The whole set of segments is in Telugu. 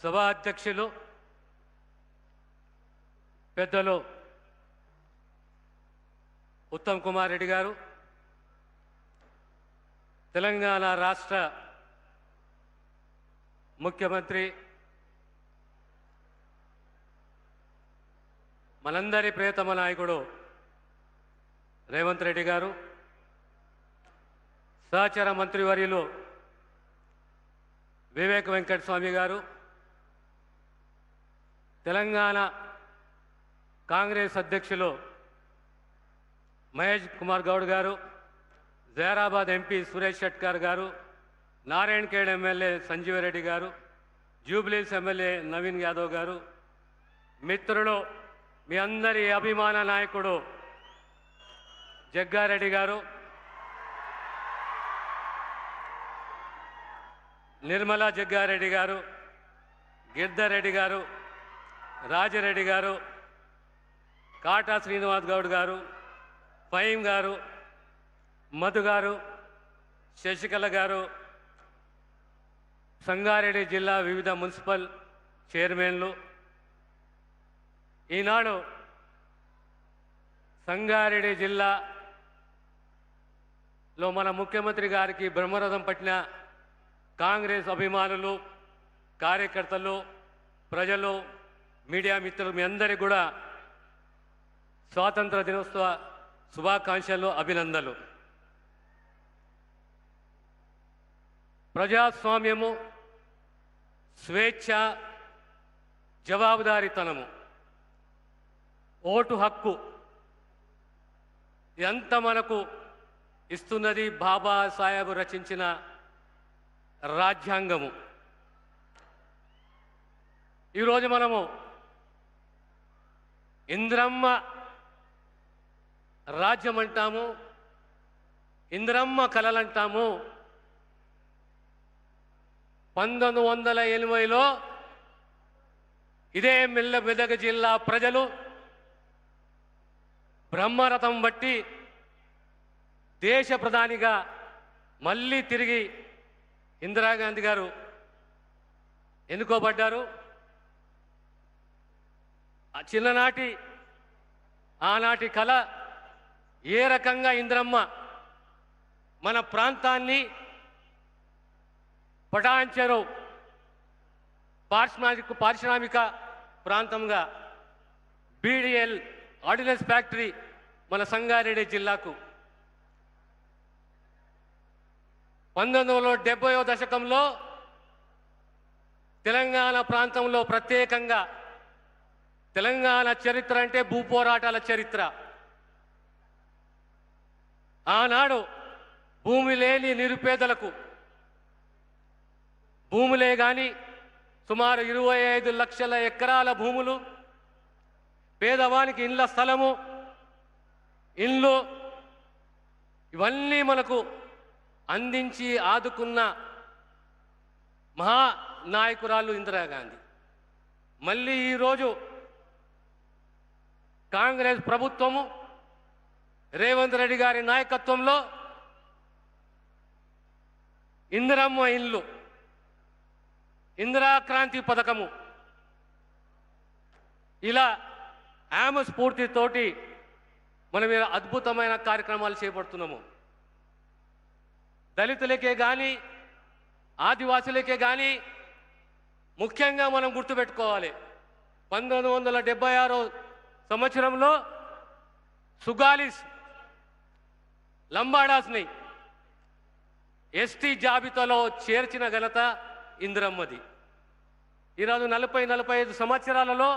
సభా అధ్యక్షులు పెద్దలు ఉత్తమ్ కుమార్ రెడ్డి గారు, తెలంగాణ రాష్ట్ర ముఖ్యమంత్రి మనందరి ప్రియతమ నాయకుడు రేవంత్ రెడ్డి గారు, సహచర మంత్రివర్యులు వివేక్ వెంకట స్వామి గారు, తెలంగాణ కాంగ్రెస్ అధ్యక్షులు మహేష్ కుమార్ గౌడ్ గారు, జైరాబాద్ ఎంపీ సురేష్ షెట్కర్ గారు, నారాయణఖేడ్ ఎమ్మెల్యే సంజీవరెడ్డి గారు, జూబ్లీస్ ఎమ్మెల్యే నవీన్ యాదవ్ గారు, మిత్రులు మీ అందరి అభిమాన నాయకుడు జగ్గారెడ్డి గారు, నిర్మలా జగ్గారెడ్డి గారు, గిర్ధరెడ్డి గారు, రాజిరెడ్డి గారు, కాటా శ్రీనివాస్ గౌడ్ గారు, ఫహీం గారు, మధు గారు, శశికళ గారు, సంగారెడ్డి జిల్లా వివిధ మున్సిపల్ చైర్మన్లు, ఈనాడు సంగారెడ్డి జిల్లాలో మన ముఖ్యమంత్రి గారికి బ్రహ్మరథం పట్టిన కాంగ్రెస్ అభిమానులు, కార్యకర్తలు, ప్రజలు, మీడియా మిత్రులు మీ అందరికీ కూడా స్వాతంత్ర దినోత్సవ శుభాకాంక్షలు, అభినందనలు. ప్రజాస్వామ్యము, స్వేచ్ఛ, జవాబుదారీతనము, ఓటు హక్కు ఎంత మనకు ఇస్తున్నది బాబాసాహెబ్ రచించిన రాజ్యాంగము. ఈరోజు మనము ఇంద్రమ్మ రాజ్యం అంటాము, ఇంద్రమ్మ కలలంటాము. 1980లో ఇదే మెదక్ జిల్లా ప్రజలు బ్రహ్మరథం బట్టి దేశ ప్రధానిగా మళ్ళీ తిరిగి ఇందిరాగాంధీ గారు ఎన్నుకోబడ్డారు. చిన్ననాటి ఆనాటి కళ ఏ రకంగా ఇంద్రమ్మ మన ప్రాంతాన్ని పటాన్చెరు పారిశ్రామిక ప్రాంతంగా, బీడీఎల్ ఆర్డినెన్స్ ఫ్యాక్టరీ మన సంగారెడ్డి జిల్లాకు 1970వ దశకంలో తెలంగాణ ప్రాంతంలో ప్రత్యేకంగా తెలంగాణ చరిత్ర అంటే భూపోరాటాల చరిత్ర. ఆనాడు భూమి లేని నిరుపేదలకు భూములే కానీ సుమారు 25 లక్షల ఎకరాల భూములు, పేదవానికి ఇండ్ల స్థలము, ఇండ్లు, ఇవన్నీ మనకు అందించి ఆదుకున్న మహానాయకురాలు ఇందిరాగాంధీ. మళ్ళీ ఈరోజు కాంగ్రెస్ ప్రభుత్వము రేవంత్ రెడ్డి గారి నాయకత్వంలో ఇందిరమ్మ ఇండ్లు, ఇందిరా క్రాంతి పథకము, ఇలా ఆమె స్ఫూర్తితోటి మనం అద్భుతమైన కార్యక్రమాలు చేపడుతున్నాము. దళితులకే కానీ ఆదివాసులకే కానీ ముఖ్యంగా మనం గుర్తుపెట్టుకోవాలి, 1976 సంవత్సరంలో సుగాలిస్ లంబాడాస్ని ఎస్టీ జాబితాలో చేర్చిన ఘనత ఇందిరమ్మది. ఈరోజు 40-45 సంవత్సరాలలో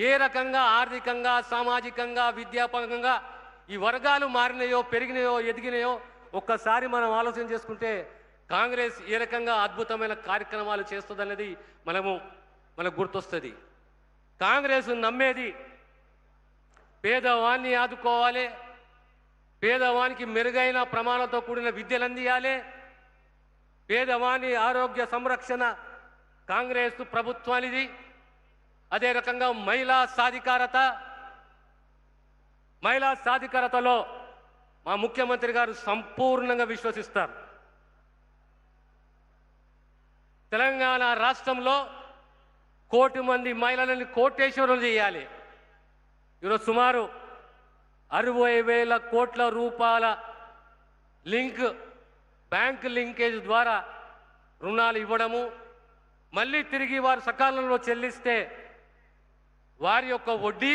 ఏ రకంగా ఆర్థికంగా, సామాజికంగా, విద్యాపరంగా ఈ వర్గాలు మారినాయో, పెరిగినాయో, ఎదిగినాయో ఒక్కసారి మనం ఆలోచన చేసుకుంటే కాంగ్రెస్ ఏ రకంగా అద్భుతమైన కార్యక్రమాలు చేస్తుందనేది మనకు గుర్తొస్తుంది. కాంగ్రెస్ నమ్మేది పేదవాన్ని ఆదుకోవాలి, పేదవానికి మెరుగైన ప్రమాణంతో కూడిన విద్యలు అందియాలి, పేదవాని ఆరోగ్య సంరక్షణ కాంగ్రెస్ ప్రభుత్వానిది. అదే రకంగా మహిళా సాధికారతలో మా ముఖ్యమంత్రి గారు సంపూర్ణంగా విశ్వసిస్తారు. తెలంగాణ రాష్ట్రంలో కోటి మంది మహిళలని కోటేశ్వరం చేయాలి. ఈరోజు సుమారు 60,000 కోట్ల రూపాయల బ్యాంక్ లింకేజ్ ద్వారా రుణాలు ఇవ్వడము, మళ్ళీ తిరిగి వారు సకాలంలో చెల్లిస్తే వారి యొక్క వడ్డీ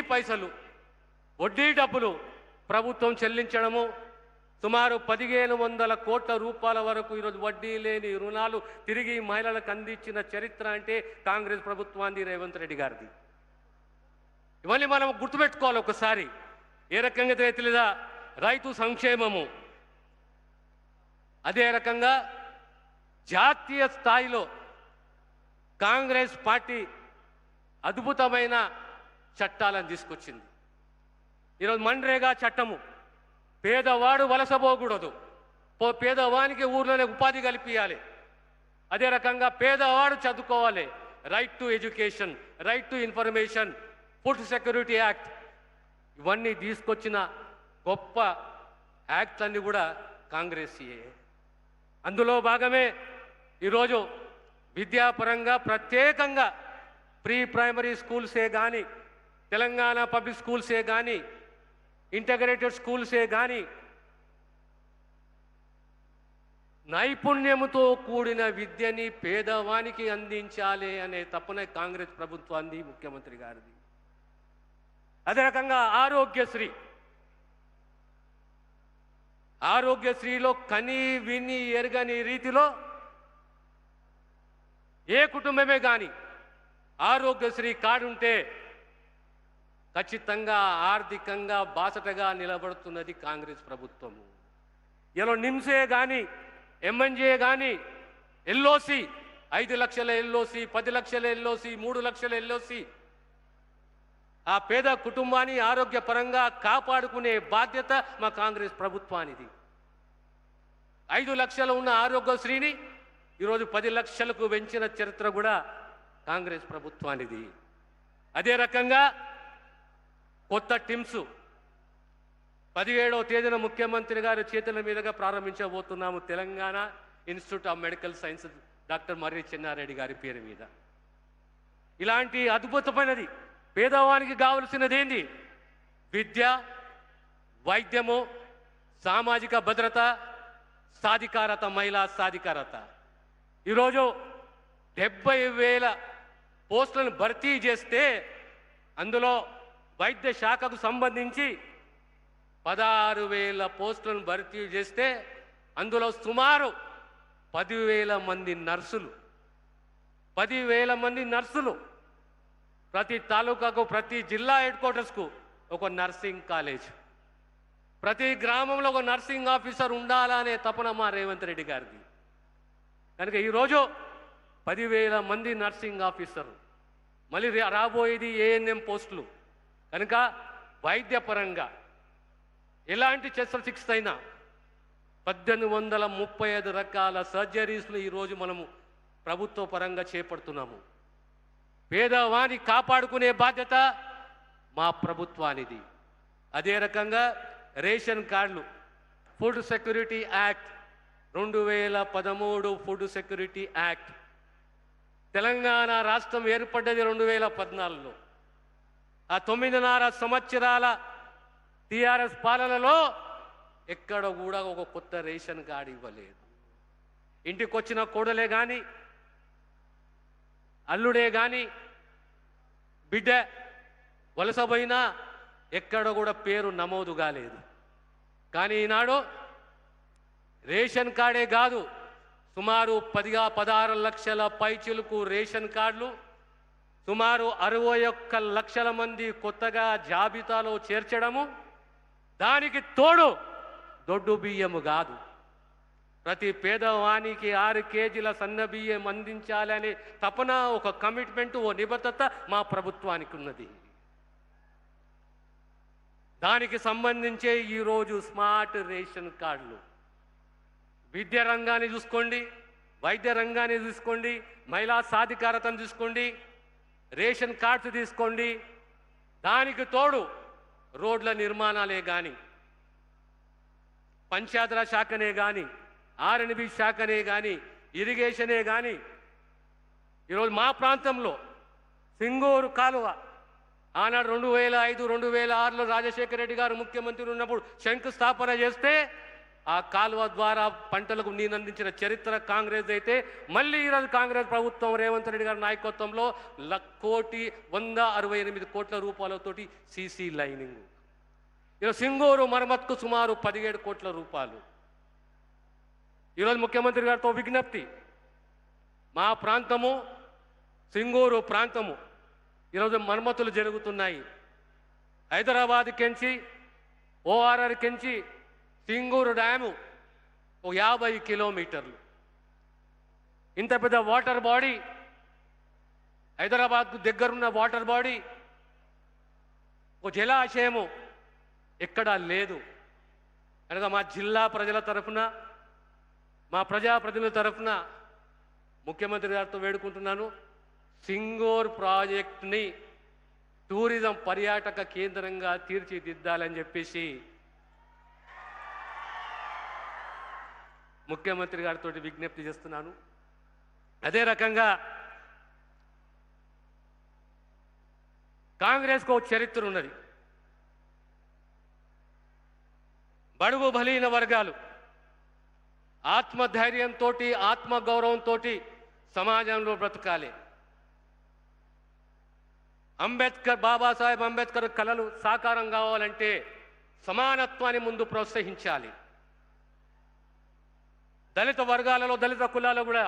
డబ్బులు ప్రభుత్వం చెల్లించడము, సుమారు 1,500 కోట్ల రూపాయల వరకు ఈరోజు వడ్డీ లేని రుణాలు తిరిగి మహిళలకు అందించిన చరిత్ర అంటే కాంగ్రెస్ ప్రభుత్వాన్ని, రేవంత్ రెడ్డి గారిది. ఇవన్నీ మనం గుర్తుపెట్టుకోవాలి ఒకసారి. ఏ రకంగా తెలీదా రైతు సంక్షేమము, అదే రకంగా జాతీయ స్థాయిలో కాంగ్రెస్ పార్టీ అద్భుతమైన చట్టాలను తీసుకొచ్చింది. ఈరోజు మన్రేగా చట్టము, పేదవాడు వలసపోకూడదు, పేదవానికి ఊర్లోనే ఉపాధి కల్పించాలి. అదే రకంగా పేదవాడు చదువుకోవాలి, right to education, right to information, food security act, ఇవన్నీ తీసుకొచ్చిన గొప్ప యాక్ట్స్ అన్నీ కూడా కాంగ్రెస్. అందులో భాగమే ఈరోజు విద్యాపరంగా ప్రత్యేకంగా ప్రీ ప్రైమరీ స్కూల్సే కానీ, తెలంగాణ పబ్లిక్ స్కూల్సే కానీ, ఇంటగ్రేటెడ్ స్కూల్సే కానీ నైపుణ్యముతో కూడిన విద్యని పేదవానికి అందించాలి అనే తపన కాంగ్రెస్ ప్రభుత్వాన్ని, ముఖ్యమంత్రి గారిది. అదే రకంగా ఆరోగ్యశ్రీలో కని విని ఎరగని రీతిలో ఏ కుటుంబమే కానీ ఆరోగ్యశ్రీ కార్డు ఉంటే ఖచ్చితంగా ఆర్థికంగా బాసటగా నిలబడుతున్నది కాంగ్రెస్ ప్రభుత్వము. ఇలా నిమ్సే కానీ, ఎంఎన్జే కానీ, ఎల్ఓసి 5 లక్షల ఎల్ఓసి, 10 లక్షల ఎల్ఓసి, 3 లక్షల ఎల్ఓసి, ఆ పేద కుటుంబాన్ని ఆరోగ్యపరంగా కాపాడుకునే బాధ్యత మా కాంగ్రెస్ ప్రభుత్వానిది. 5 లక్షలు ఉన్న ఆరోగ్యశ్రీని ఈరోజు 10 లక్షలకు పెంచిన చరిత్ర కూడా కాంగ్రెస్ ప్రభుత్వానిది. అదే రకంగా కొత్త టిమ్స్ 17వ తేదీన ముఖ్యమంత్రి గారి చేతుల మీదుగా ప్రారంభించబోతున్నాము. Telangana institute of medical sciences doctor Marri Chennareddy గారి పేరు మీద. ఇలాంటి అద్భుతమైనది పేదవానికి కావలసినది ఏంది? విద్య, వైద్యము, సామాజిక భద్రత, సాధికారత, మహిళా సాధికారత. ఈరోజు 70,000 పోస్టులను భర్తీ చేస్తే అందులో వైద్య శాఖకు సంబంధించి 16,000 పోస్టులను భర్తీ చేస్తే అందులో సుమారు 10,000 మంది నర్సులు, 10,000 మంది నర్సులు, ప్రతి తాలూకాకు, ప్రతి జిల్లా హెడ్ క్వార్టర్స్కు ఒక నర్సింగ్ కాలేజ్, ప్రతి గ్రామంలో ఒక నర్సింగ్ ఆఫీసర్ ఉండాలనే తపన మా రేవంత్ రెడ్డి గారిది. కనుక ఈరోజు 10,000 మంది నర్సింగ్ ఆఫీసర్లు, మళ్ళీ రాబోయేది ఏఎన్ఎం పోస్టులు. కనుక వైద్యపరంగా ఎలాంటి శస్త్రచికిత్స అయినా 1835 రకాల సర్జరీస్ను ఈరోజు మనము ప్రభుత్వ పరంగా చేపడుతున్నాము. పేదవాన్ని కాపాడుకునే బాధ్యత మా ప్రభుత్వానిది. అదే రకంగా రేషన్ కార్డులు, food security act 2013 food security act, Telangana రాష్ట్రం ఏర్పడ్డది 2014లో. ఆ 9.5 సంవత్సరాల టీఆర్ఎస్ పాలనలో ఎక్కడ కూడా ఒక కొత్త రేషన్ కార్డు ఇవ్వలేదు. ఇంటికి వచ్చిన కోడలే కానీ, అల్లుడే కానీ, బిడ్డ వలసపోయినా ఎక్కడ కూడా పేరు నమోదు కాలేదు. కానీ ఈనాడు రేషన్ కార్డే కాదు, సుమారు 16 లక్షల పైచిలుకు రేషన్ కార్డులు, సుమారు 61 లక్షల మంది కొత్తగా జాబితాలో చేర్చడము, దానికి తోడు దొడ్డు బియ్యము కాదు, ప్రతి పేదవానికి 6 కేజీల సన్న బియ్యం అందించాలనే తపన, ఒక కమిట్మెంట్, ఓ నిబద్ధత మా ప్రభుత్వానికి ఉన్నది. దానికి సంబంధించే ఈరోజు స్మార్ట్ రేషన్ కార్డులు. విద్య రంగాన్ని చూసుకోండి, వైద్య రంగాన్ని చూసుకోండి, మహిళా సాధికారతను చూసుకోండి, రేషన్ కార్డ్స్ తీసుకోండి. దానికి తోడు రోడ్ల నిర్మాణాలే కానీ, పంచాయతీరాజ్ శాఖనే కానీ, ఆర్ఎండ్బి శాఖనే కానీ, ఇరిగేషనే కానీ, ఈరోజు మా ప్రాంతంలో సింగూరు కాలువ ఆనాడు 2005 2006లో రాజశేఖర రెడ్డి గారు ముఖ్యమంత్రి ఉన్నప్పుడు శంకుస్థాపన చేస్తే ఆ కాలువ ద్వారా పంటలకు నీరందించిన చరిత్ర కాంగ్రెస్ అయితే మళ్ళీ ఈరోజు కాంగ్రెస్ ప్రభుత్వం రేవంత్ రెడ్డి గారి నాయకత్వంలో 1,168 కోట్ల రూపాయలతోటి సీసీ లైనింగ్. ఈరోజు సింగూరు మరమ్మత్కు సుమారు 17 కోట్ల రూపాయలు. ఈరోజు ముఖ్యమంత్రి గారితో విజ్ఞప్తి, మా ప్రాంతము సింగూరు ప్రాంతము ఈరోజు మరమ్మతులు జరుగుతున్నాయి. హైదరాబాద్ కెంచి ఓఆర్ఆర్ కెంచి సింగూరు డ్యాము 50 కిలోమీటర్లు. ఇంత పెద్ద వాటర్ బాడీ, హైదరాబాద్కు దగ్గరున్న వాటర్ బాడీ, ఓ జలాశయము ఎక్కడా లేదు. కనుక మా జిల్లా ప్రజల తరఫున, మా ప్రజాప్రతినిధుల తరఫున ముఖ్యమంత్రి గారితో వేడుకుంటున్నాను, సింగూర్ ప్రాజెక్టుని టూరిజం పర్యాటక కేంద్రంగా తీర్చిదిద్దాలని చెప్పేసి ముఖ్యమంత్రి గారితో విజ్ఞప్తి చేస్తున్నాను. అదే రకంగా కాంగ్రెస్కు చరిత్ర ఉన్నది. బడుగు బలహీన వర్గాలు ఆత్మధైర్యంతో ఆత్మగౌరవంతో సమాజంలో బ్రతకాలి. బాబాసాహెబ్ అంబేద్కర్ కలలు సాకారం కావాలంటే సమానత్వాన్ని ముందు ప్రోత్సహించాలి. దళిత వర్గాలలో, దళిత కులాలలో కూడా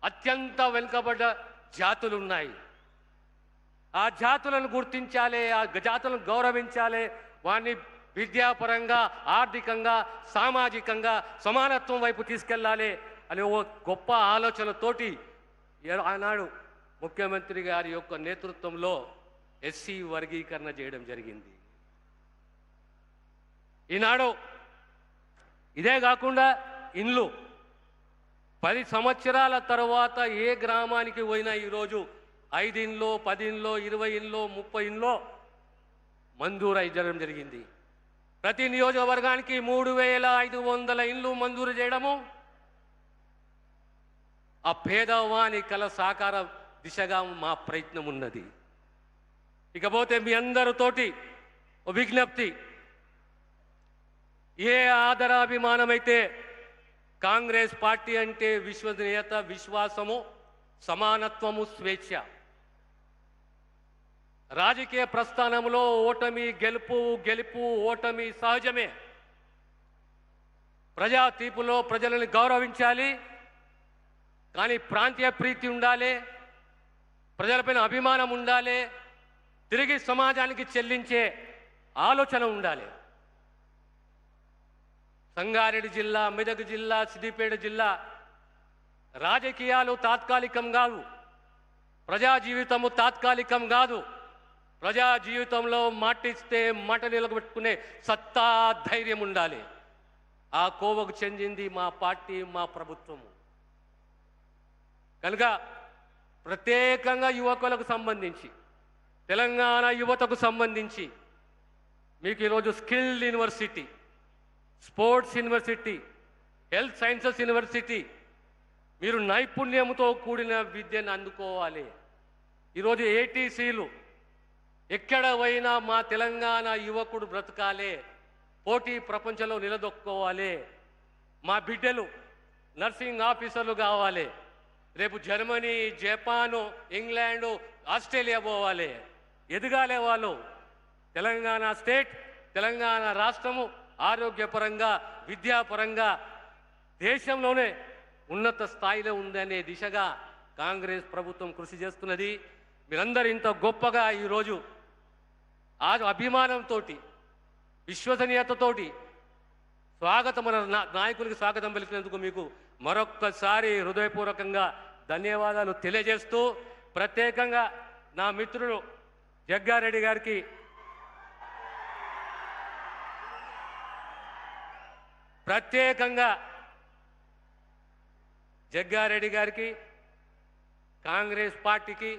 అత్యంత వెనుకబడ్డ జాతులు ఉన్నాయి. ఆ జాతులను గుర్తించాలి, ఆ జాతులను గౌరవించాలి, వారిని విద్యాపరంగా, ఆర్థికంగా, సామాజికంగా సమానత్వం వైపు తీసుకెళ్ళాలి అనే ఓ గొప్ప ఆలోచనతోటి ఆనాడు ముఖ్యమంత్రి గారి యొక్క నేతృత్వంలో ఎస్సీ వర్గీకరణ చేయడం జరిగింది. ఈనాడు ఇదే కాకుండా ఇండ్లు 10 సంవత్సరాల తర్వాత ఏ గ్రామానికి పోయినా ఈరోజు 5 ఇండ్లో, 10 ఇండ్లో, 20 ఇండ్లో, 30 ఇండ్లో మంజూరు అయ్యడం జరిగింది. ప్రతి నియోజకవర్గానికి 3,500 ఇండ్లు మంజూరు చేయడము ఆ పేదవాని కల సాకార దిశగా మా ప్రయత్నం ఉన్నది. ఇకపోతే మీ అందరితోటి విజ్ఞప్తి, ఏ ఆదరాభిమానమైతే కాంగ్రెస్ పార్టీ అంటే విశ్వసనీయత, విశ్వాసము, సమానత్వము, స్వేచ్ఛ. రాజకీయ ప్రస్థానంలో ఓటమి గెలుపు, గెలుపు ఓటమి సహజమే. ప్రజా తీర్పులో ప్రజలను గౌరవించాలి, కానీ ప్రాంతీయ ప్రీతి ఉండాలి, ప్రజలపైన అభిమానం ఉండాలి, తిరిగి సమాజానికి చెల్లించే ఆలోచన ఉండాలి. సంగారెడ్డి జిల్లా, మెదక్ జిల్లా, సిద్దిపేట జిల్లా రాజకీయాలు తాత్కాలికం కాదు, ప్రజా జీవితము తాత్కాలికం కాదు. ప్రజా జీవితంలో మాటిస్తే మాట నిలబెట్టుకునే సత్తా, ధైర్యం ఉండాలి. ఆ కోవకు చెందింది మా పార్టీ, మా ప్రభుత్వము. కనుక ప్రత్యేకంగా యువకులకు సంబంధించి, తెలంగాణ యువతకు సంబంధించి మీకు ఈరోజు skill university, sports university, health sciences university, మీరు నైపుణ్యంతో కూడిన విద్యను అందుకోవాలి. ఈరోజు ఏటీసీలు ఎక్కడ పోయినా మా తెలంగాణ యువకుడు బ్రతకాలి, పోటీ ప్రపంచంలో నిలదొక్కోవాలి. మా బిడ్డలు నర్సింగ్ ఆఫీసర్లు కావాలి, రేపు జర్మనీ, జపాను, ఇంగ్లాండు, ఆస్ట్రేలియా పోవాలి, ఎదగాలే వాళ్ళు. తెలంగాణ స్టేట్, తెలంగాణ రాష్ట్రము ఆరోగ్యపరంగా, విద్యాపరంగా దేశంలోనే ఉన్నత స్థాయిలో ఉందనే దిశగా కాంగ్రెస్ ప్రభుత్వం కృషి చేస్తున్నది. మీరందరూ ఇంత గొప్పగా ఈరోజు ఆ అభిమానంతో, విశ్వసనీయతతోటి స్వాగతం, మన నాయకులకి స్వాగతం పలికినందుకు మీకు మరొక్కసారి హృదయపూర్వకంగా ధన్యవాదాలు తెలియజేస్తూ, ప్రత్యేకంగా నా మిత్రుడు జగ్గారెడ్డి గారికి కాంగ్రెస్ పార్టీకి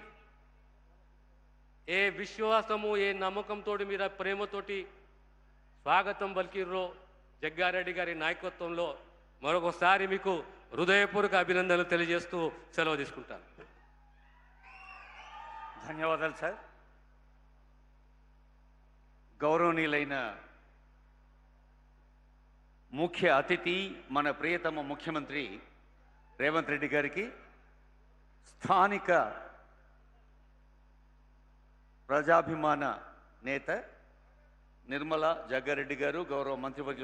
ఏ విశ్వాసము, ఏ నమ్మకంతో మీరు ప్రేమతోటి స్వాగతం పలికిర్రో జగ్గారెడ్డి గారి నాయకత్వంలో మరొకసారి మీకు హృదయపూర్వక అభినందనలు తెలియజేస్తూ సెలవు తీసుకుంటాను. ధన్యవాదాలు సార్. గౌరవనీయులైన ముఖ్య అతిథి మన ప్రియతమ ముఖ్యమంత్రి రేవంత్ రెడ్డి గారికి, స్థానిక ప్రజాభిమాన నేత నిర్మలా జగ్గారెడ్డి గారు, గౌరవ మంత్రివర్యులు